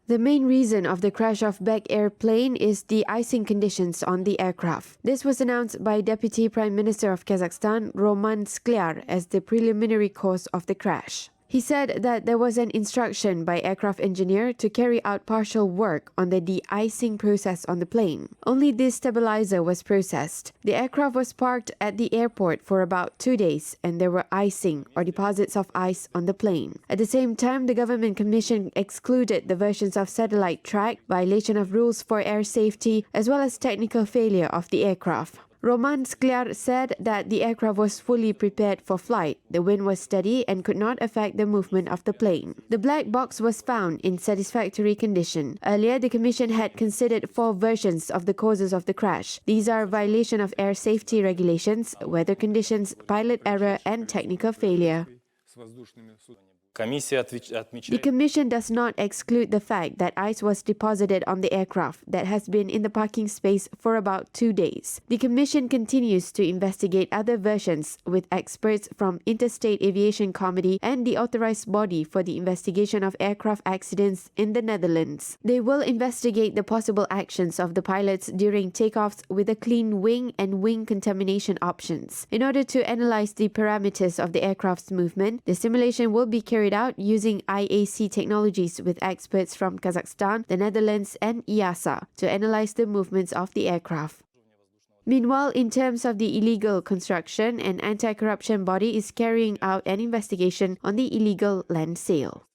The main reason of the crash of Bek-Air plane is the icing conditions on the aircraft. This was announced by Deputy Prime Minister of Kazakhstan, Roman Skляр, as the preliminary cause of the crash. He said that there was an instruction by aircraft engineer to carry out partial work on the de-icing process on the plane. Only this stabilizer was processed. The aircraft was parked at the airport for about 2 days and there were icing or deposits of ice on the plane. At the same time, the government commission excluded the versions of satellite track, violation of rules for air safety, as well as technical failure of the aircraft. Roman Skляр said that the aircraft was fully prepared for flight. The wind was steady and could not affect the movement of the plane. The black box was found in satisfactory condition. Earlier, the Commission had considered 4 versions of the causes of the crash. These are violation of air safety regulations, weather conditions, pilot error, and technical failure. The Commission does not exclude the fact that ice was deposited on the aircraft that has been in the parking space for about 2 days. The Commission continues to investigate other versions with experts from Interstate Aviation Committee and the authorized body for the investigation of aircraft accidents in the Netherlands. They will investigate the possible actions of the pilots during takeoffs with a clean wing and wing contamination options. In order to analyze the parameters of the aircraft's movement, the simulation will be carried out using IAC technologies with experts from Kazakhstan, the Netherlands, and EASA to analyze the movements of the aircraft. Meanwhile, in terms of the illegal construction, an anti-corruption body is carrying out an investigation on the illegal land sale.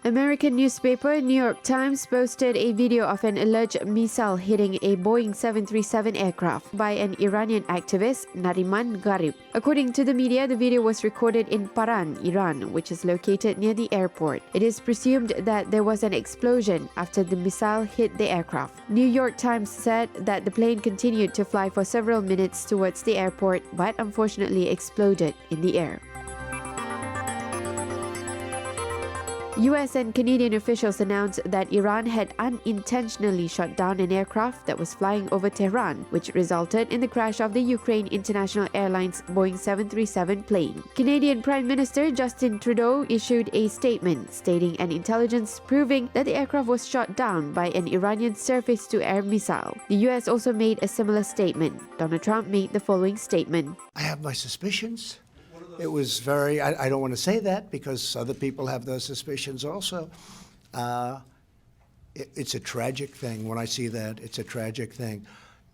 American newspaper New York Times posted a video of an alleged missile hitting a Boeing 737 aircraft by an Iranian activist, Nariman Gharib. According to the media, the video was recorded in Paran, Iran, which is located near the airport. It is presumed that there was an explosion after the missile hit the aircraft. New York Times said that the plane continued to fly for several minutes towards the airport, but unfortunately exploded in the air. US and Canadian officials announced that Iran had unintentionally shot down an aircraft that was flying over Tehran, which resulted in the crash of the Ukraine International Airlines Boeing 737 plane. Canadian Prime Minister Justin Trudeau issued a statement stating an intelligence proving that the aircraft was shot down by an Iranian surface-to-air missile. The US also made a similar statement. Donald Trump made the following statement. I have my suspicions. It was very, I don't want to say that because other people have those suspicions also. It's a tragic thing. When I see that, it's a tragic thing.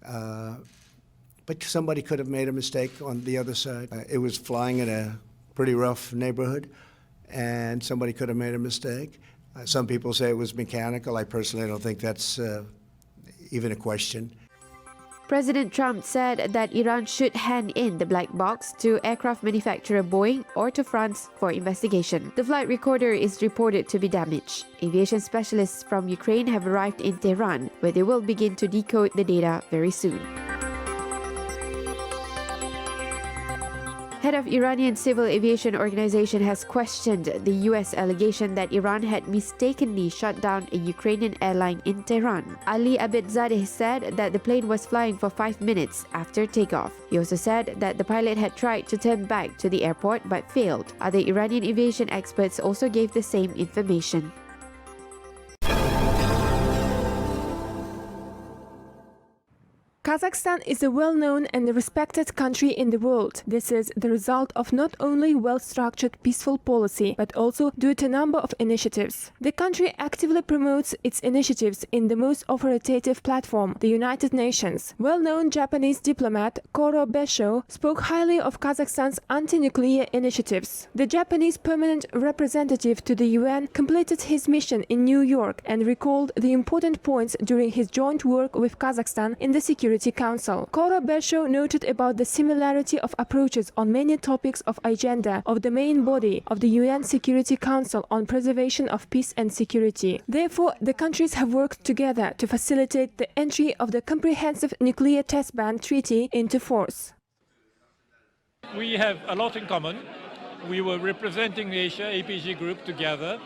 But somebody could have made a mistake on the other side. It was flying in a pretty rough neighborhood, and somebody could have made a mistake. Some people say it was mechanical. I personally don't think that's even a question. President Trump said that Iran should hand in the black box to aircraft manufacturer Boeing or to France for investigation. The flight recorder is reported to be damaged. Aviation specialists from Ukraine have arrived in Tehran, where they will begin to decode the data very soon. Head of Iranian Civil Aviation Organization has questioned the US allegation that Iran had mistakenly shot down a Ukrainian airline in Tehran. Ali Abedzadeh said that the plane was flying for 5 minutes after takeoff. He also said that the pilot had tried to turn back to the airport but failed. Other Iranian aviation experts also gave the same information. Kazakhstan is a well-known and respected country in the world. This is the result of not only well-structured peaceful policy, but also due to a number of initiatives. The country actively promotes its initiatives in the most authoritative platform, the United Nations. Well-known Japanese diplomat Koro Besho spoke highly of Kazakhstan's anti-nuclear initiatives. The Japanese permanent representative to the UN completed his mission in New York and recalled the important points during his joint work with Kazakhstan in the Security Council. Koro Besho noted about the similarity of approaches on many topics of agenda of the main body of the UN Security Council on preservation of peace and security. Therefore, the countries have worked together to facilitate the entry of the Comprehensive Nuclear Test Ban Treaty into force. We have a lot in common. We were representing the Asia APG group together.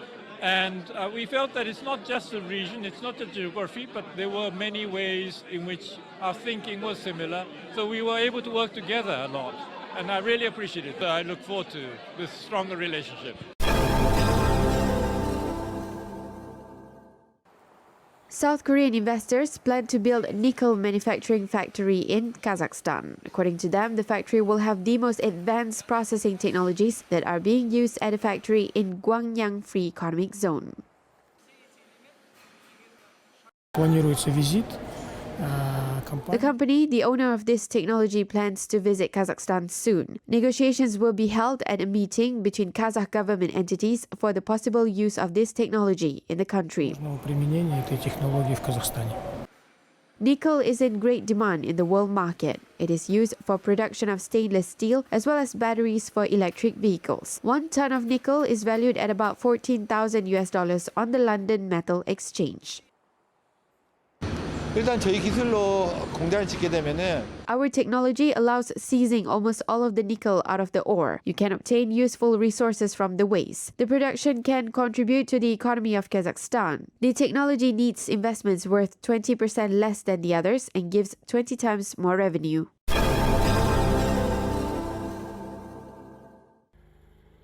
And we felt that it's not just a region, it's not a geography, but there were many ways in which our thinking was similar. So we were able to work together a lot. and I really appreciate it. I look forward to this stronger relationship. South Korean investors plan to build a nickel manufacturing factory in Kazakhstan. According to them, the factory will have the most advanced processing technologies that are being used at a factory in Gwangyang Free Economic Zone. Планируется визит. The company, the owner of this technology, plans to visit Kazakhstan soon. Negotiations will be held at a meeting between Kazakh government entities for the possible use of this technology in the country. Применение этой технологии в Казахстане. Nickel is in great demand in the world market. It is used for production of stainless steel as well as batteries for electric vehicles. 1 ton of nickel is valued at about $14,000 on the London Metal Exchange. 일단 저희 기술로 공장을 짓게 되면은 Our technology allows seizing almost all of the nickel out of the ore. You can obtain useful resources from the waste. The production can contribute to the economy of Kazakhstan. The technology needs investments worth 20% less than the others and gives 20 times more revenue.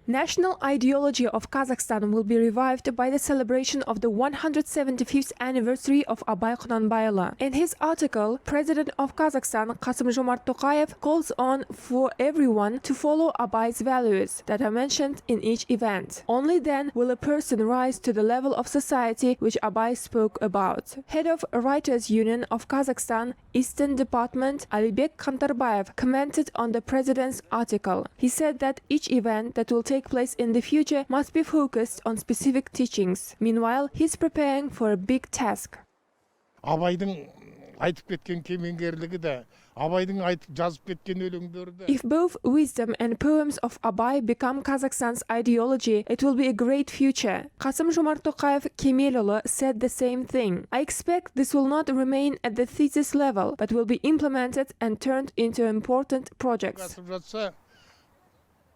National ideology of Kazakhstan will be revived by the celebration of the 175th anniversary of Abay Qunanbayli. In his article, President of Kazakhstan Qasım-Jomart Tokayev calls on for everyone to follow Abay's values that are mentioned in each event. Only then will a person rise to the level of society which Abay spoke about. Head of Writers Union of Kazakhstan Eastern Department Alibek Kantarbayev commented on the president's article. He said that each event that will take place in the future must be focused on specific teachings. Meanwhile, he's preparing for a big task. Абайдың айтып кеткен кемеңгерлігі де, Абайдың айтып жазып кеткен өлеңдері де. If both wisdom and poems of Abay become Kazakhstan's ideology, it will be a great future. Qasım-Jomart Tokayev Kemelulu said the same thing. I expect this will not remain at the thesis level, but will be implemented and turned into important projects.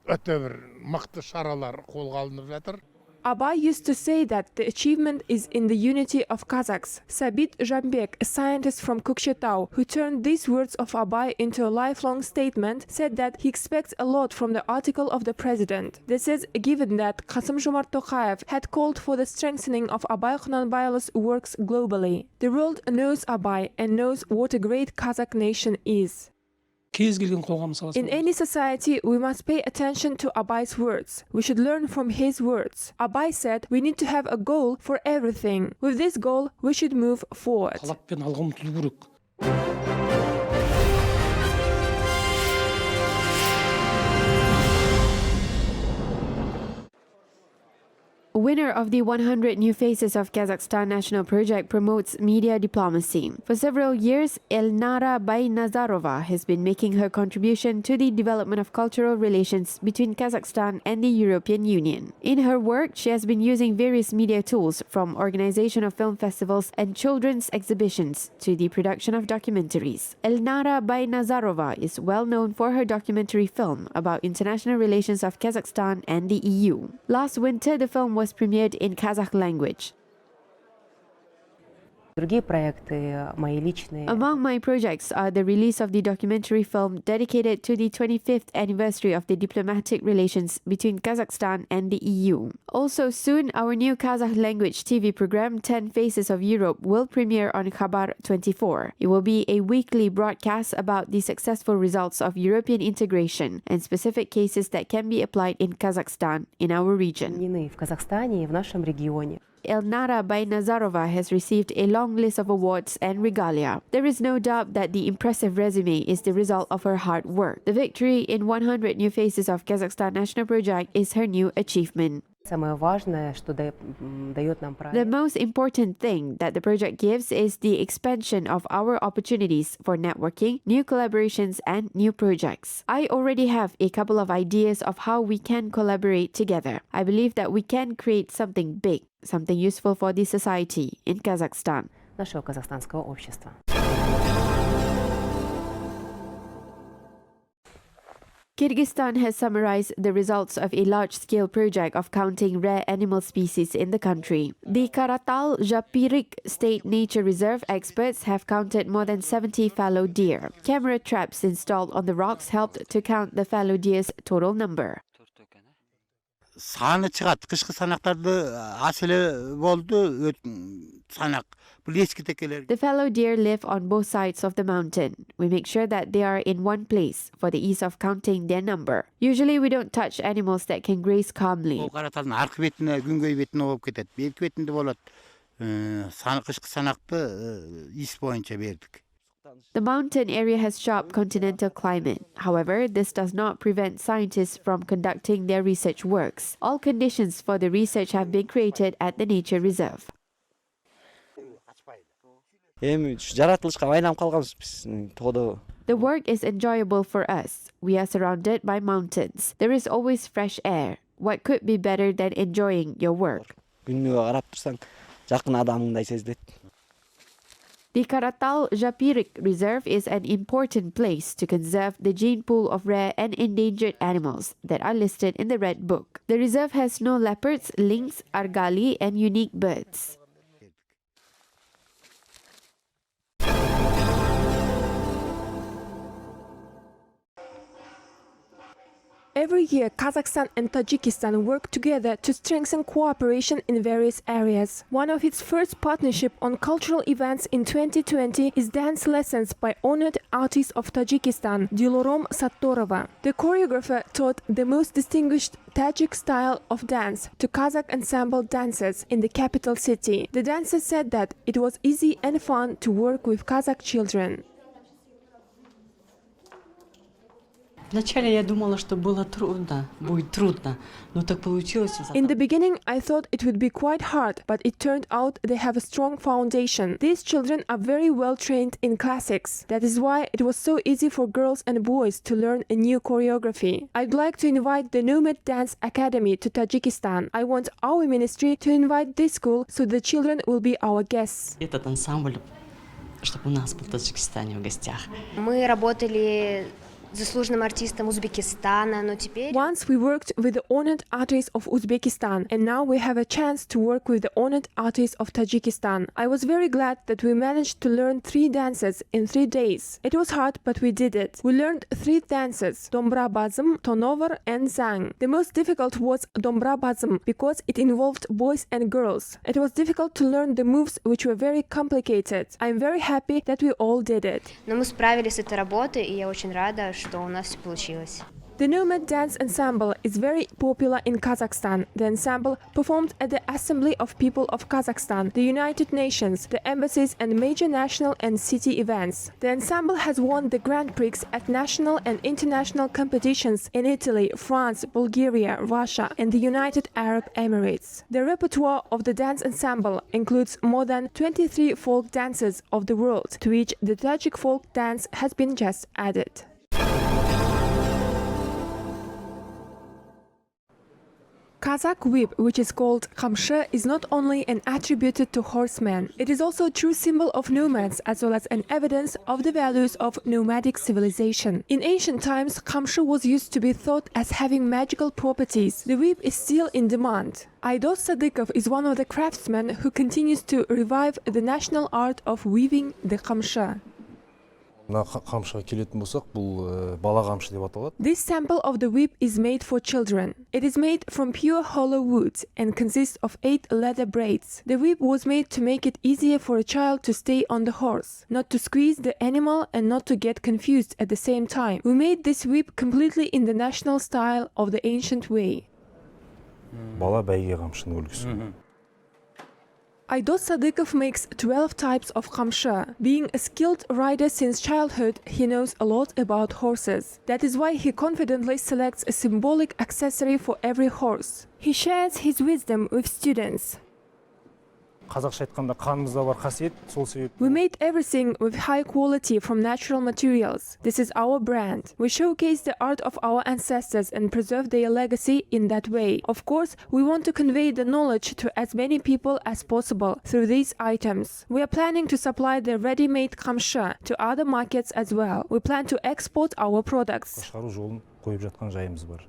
Өте бір мықты шаралар қолға алынып жатыр. Abay used to say that the achievement is in the unity of Kazakhs. Sabit Jambek, a scientist from Kokshetau, who turned these words of Abay into a lifelong statement, said that he expects a lot from the article of the president. This is given that Qasım-Jomart Tokayev had called for the strengthening of Abay Qunanbayli's works globally. The world knows Abay and knows what a great Kazakh nation is. In any society, we must pay attention to Abay's words. We should learn from his words. Abay said we need to have a goal for everything. With this goal, we should move forward. Winner of the 100 New Faces of Kazakhstan National Project promotes media diplomacy. For several years, Elnara Baynazarova has been making her contribution to the development of cultural relations between Kazakhstan and the European Union. In her work, she has been using various media tools from organization of film festivals and children's exhibitions to the production of documentaries. Elnara Baynazarova is well known for her documentary film about international relations of Kazakhstan and the EU. Last winter, the film was premiered in Kazakh language. Among my projects are the release of the documentary film dedicated to the 25th anniversary of the diplomatic relations between Kazakhstan and the EU. Also soon, our new Kazakh language TV program 10 Faces of Europe will premiere on Khabar 24. It will be a weekly broadcast about the successful results of European integration and specific cases that can be applied in Kazakhstan, in our region. Elnara Baynazarova has received a long list of awards and regalia. There is no doubt that the impressive resume is the result of her hard work. The victory in 100 New Faces of Kazakhstan National Project is her new achievement. The most important thing that the project gives is the expansion of our opportunities for networking, new collaborations, and new projects. I already have a couple of ideas of how we can collaborate together. I believe that we can create something big, something useful for the society in Kazakhstan. Kyrgyzstan has summarized the results of a large-scale project of counting rare animal species in the country. The Karatal-Japirik State Nature Reserve experts have counted more than 70 fallow deer. Camera traps installed on the rocks helped to count the fallow deer's total number. Саны чыгат. Кышкы санактарды аселе болду, санак. Бул эски текелер. The fallow deer live on both sides of the mountain. We make sure that they are in one place for the ease of counting their number. Usually we don't touch animals that can graze calmly. Караталдын аркы бетине, күнгөй бетине болуп кетет. Берки бетинде болот. Кышкы санакты ис боюнча бердик. The mountain area has sharp continental climate. However, this does not prevent scientists from conducting their research works. All conditions for the research have been created at the nature reserve. The work is enjoyable for us. We are surrounded by mountains. There is always fresh air. What could be better than enjoying your work? The Karatal-Japirik Reserve is an important place to conserve the gene pool of rare and endangered animals that are listed in the Red Book. The reserve has snow leopards, lynx, argali, and unique birds. Every year, Kazakhstan and Tajikistan work together to strengthen cooperation in various areas. One of its first partnership on cultural events in 2020 is dance lessons by honored artist of Tajikistan, Dilorom Sattorova. The choreographer taught the most distinguished Tajik style of dance to Kazakh ensemble dancers in the capital city. The dancers said that it was easy and fun to work with Kazakh children. Вначале я думала, что будет трудно, но так получилось. In the beginning, I thought it would be quite hard, but it turned out they have a strong foundation. These children are very well trained in classics. That is why it was so easy for girls and boys to learn a new choreography. I'd like to invite the Nomad Dance Academy to Tajikistan. I want our ministry to invite this school so the children will be our guests. Этот ансамбль, чтобы у нас был в Таджикистане в гостях. Мы работали заслуженным артистом Узбекистана, но теперь... Once we worked with the honored artists of Uzbekistan, and now we have a chance to work with the honored artists of Tajikistan. I was very glad that we managed to learn 3 dances in 3 days. It was hard, but we did it. We learned 3 dances: Dombra Bazım, Tonover, and Zang. The most difficult was Dombra Bazım because it involved boys and girls. It was difficult to learn the moves, which were very complicated. I'm very happy that we all did it. Но мы справились с этой работой, и я очень рада, что у нас все получилось. The Nomad Dance Ensemble is very popular in Kazakhstan. The ensemble performed at the Assembly of People of Kazakhstan, the United Nations, the embassies, and major national and city events. The ensemble has won the Grand Prix at national and international competitions in Italy, France, Bulgaria, Russia, and the United Arab Emirates. The repertoire of the dance ensemble includes more than 23 folk dances of the world, to which the Tajik folk dance has been just added. Kazakh whip, which is called kamsha, is not only an attributed to horsemen. It is also a true symbol of nomads, as well as an evidence of the values of nomadic civilization. In ancient times, kamsha was used to be thought as having magical properties. The whip is still in demand. Aydos Sadykhov is one of the craftsmen who continues to revive the national art of weaving the kamsha. This sample of the whip is made for children. It is made from pure hollow wood and consists of 8 leather braids. The whip was made to make it easier for a child to stay on the horse, not to squeeze the animal and not to get confused at the same time. We made this whip completely in the national style of the ancient way. Aydos Sadykhov makes 12 types of kamsha. Being a skilled rider since childhood, he knows a lot about horses. That is why he confidently selects a symbolic accessory for every horse. He shares his wisdom with students. We made everything with high quality from natural materials. This is our brand. We showcase the art of our ancestors and preserve their legacy in that way. Of course, we want to convey the knowledge to as many people as possible through these items. We are planning to supply the ready-made kamsha to other markets as well. We plan to export our products. қойып жатқан жайымыз бар.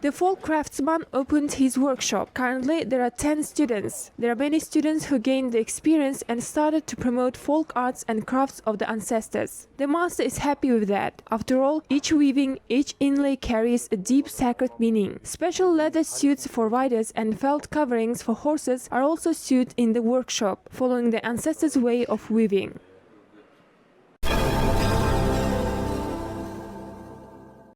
The folk craftsman opened his workshop. Currently, there are 10 students. There are many students who gained the experience and started to promote folk arts and crafts of the ancestors. The master is happy with that. After all, each weaving, each inlay carries a deep sacred meaning. Special leather suits for riders and felt coverings for horses are also sewed in the workshop, following the ancestors' way of weaving.